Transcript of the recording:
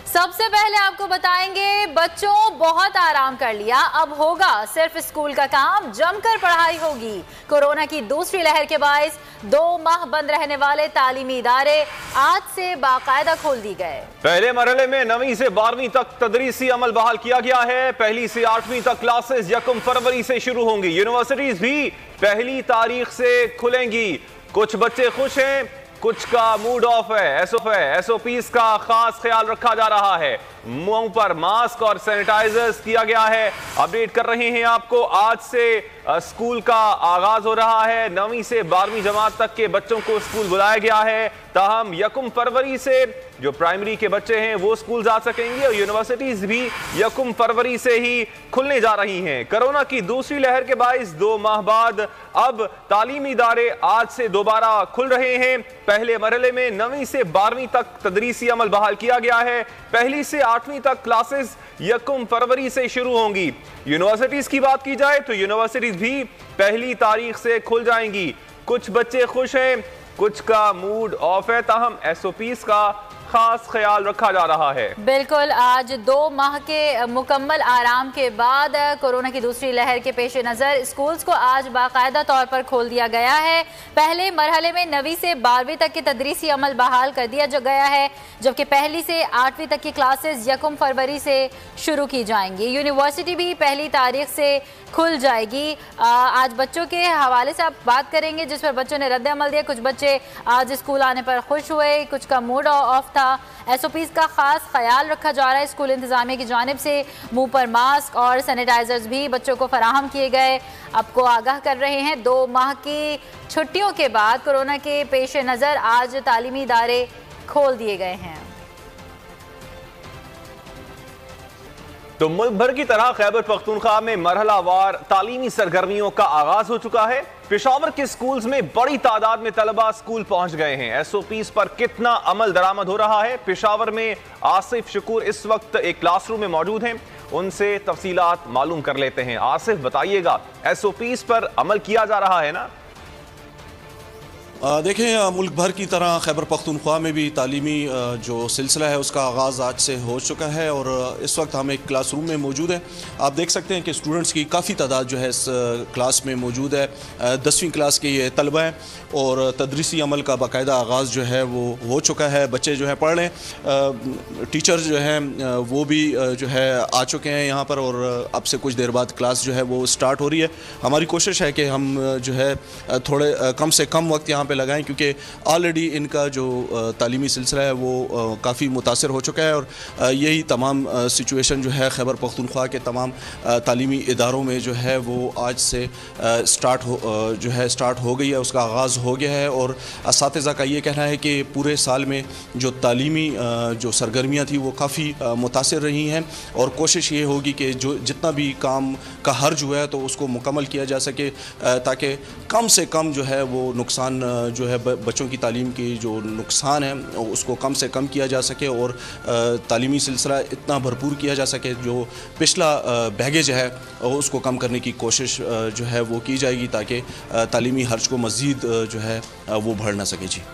सबसे पहले आपको बताएंगे, बच्चों बहुत आराम कर लिया, अब होगा सिर्फ स्कूल का काम, जमकर पढ़ाई होगी। कोरोना की दूसरी लहर के बायस 2 माह बंद रहने वाले तालीमी इदारे आज से बाकायदा खोल दी गए। पहले मरहले में 9वीं से 12वीं तक तदरीसी अमल बहाल किया गया है। 1 से 8वीं तक क्लासेस 1 फरवरी से शुरू होंगी। यूनिवर्सिटीज भी 1 तारीख से खुलेंगी। कुछ बच्चे खुश हैं, कुछ का मूड ऑफ है। एसओपीज का खास ख्याल रखा जा रहा है। मुंह पर मास्क और सैनिटाइजर्स किया गया है। अपडेट कर रहे हैं आपको, आज से स्कूल का आगाज हो रहा है। 9वीं से 12वीं जमात तक के बच्चों को स्कूल बुलाया गया है। ताहम 1 फरवरी से जो प्राइमरी के बच्चे हैं वो स्कूल जा सकेंगे और यूनिवर्सिटीज भी 1 फरवरी से ही खुलने जा रही हैं। कोरोना की दूसरी लहर के बायस 2 माह बाद अब तालीमी इदारे आज से दोबारा खुल रहे हैं। पहले मरहले में 9वीं से 12वीं तक तदरीसी अमल बहाल किया गया है। 1 से 8वीं तक क्लासेस 1 फरवरी से शुरू होंगी। यूनिवर्सिटीज की बात की जाए तो यूनिवर्सिटीज भी 1 तारीख से खुल जाएंगी। कुछ बच्चे खुश हैं, कुछ का मूड ऑफ है। ताहम एसओपीज का खास ख्याल रखा जा रहा है। बिल्कुल, आज 2 माह के मुकम्मल आराम के बाद कोरोना की दूसरी लहर के पेश नज़र स्कूल्स को आज बाकायदा तौर पर खोल दिया गया है। पहले मरहले में 9वीं से 12वीं तक की तदरीसी अमल बहाल कर दिया गया है, जबकि 1 से 8वीं तक की क्लासेस 1 फरवरी से शुरू की जाएंगी। यूनिवर्सिटी भी 1 तारीख से खुल जाएगी। आज बच्चों के हवाले से आप बात करेंगे, जिस पर बच्चों ने रद्द अमल दिया। कुछ बच्चे आज स्कूल आने पर खुश हुए, कुछ का मूड ऑफ था। एसओपीज का खास ख्याल रखा जा रहा है। स्कूल इंतजामिया की जानिब से मुंह पर मास्क और सैनिटाइजर्स भी बच्चों को फराहम किए गए। आपको आगाह कर रहे हैं, 2 माह की छुट्टियों के बाद कोरोना के पेश नज़र आज तालीमी इदारे खोल दिए गए हैं। तो मुल्क भर की तरह खैबर पख्तूनख्वा में मरहलावार तालीमी सरगर्मियों का आगाज हो चुका है। पेशावर के स्कूल्स में बड़ी तादाद में तलबा स्कूल पहुंच गए हैं। एसओपीज पर कितना अमल दरामद हो रहा है? पेशावर में आसिफ शकूर इस वक्त एक क्लासरूम में मौजूद हैं, उनसे तफसीलात मालूम कर लेते हैं। आसिफ, बताइएगा, एसओपीज पर अमल किया जा रहा है ना? देखें, मुल्क भर की तरह खैबर पख्तूनख्वा में भी तालीमी जो सिलसिला है उसका आगाज़ आज से हो चुका है और इस वक्त हम एक क्लासरूम में मौजूद हैं। आप देख सकते हैं कि स्टूडेंट्स की काफ़ी तादाद जो है इस क्लास में मौजूद है। 10वीं क्लास के ये तलबा हैं और तदरीसी अमल का बाकायदा आगाज़ जो है वो हो चुका है। बच्चे जो है पढ़ रहे हैं, टीचर जो हैं वो भी जो है आ चुके हैं यहाँ पर और अब से कुछ देर बाद क्लास जो है वो स्टार्ट हो रही है। हमारी कोशिश है कि हम जो है थोड़े कम से कम वक्त यहाँ पे लगाएं, क्योंकि ऑलरेडी इनका जो तालीमी सिलसिला है वो काफ़ी मुतासर हो चुका है और यही तमाम सिचुएशन जो है खैबर पख्तूनख्वा के तमाम तालीमी इदारों में जो है वो आज से स्टार्ट हो गई है, उसका आगाज़ हो गया है। और असातिज़ा का ये कहना है कि पूरे साल में जो तालीमी जो सरगर्मियाँ थी वो काफ़ी मुतासर रही हैं और कोशिश ये होगी कि जो जितना भी काम का हर्ज हुआ है तो उसको मुकम्मल किया जा सके, ताकि कम से कम जो है वो नुकसान जो है बच्चों की तालीम की जो नुकसान है उसको कम से कम किया जा सके और तालीमी सिलसिला इतना भरपूर किया जा सके, जो पिछला बैगेज है उसको कम करने की कोशिश जो है वो की जाएगी, ताकि तालीमी हर्ज को मज़ीद जो है वो बढ़ ना सके। जी।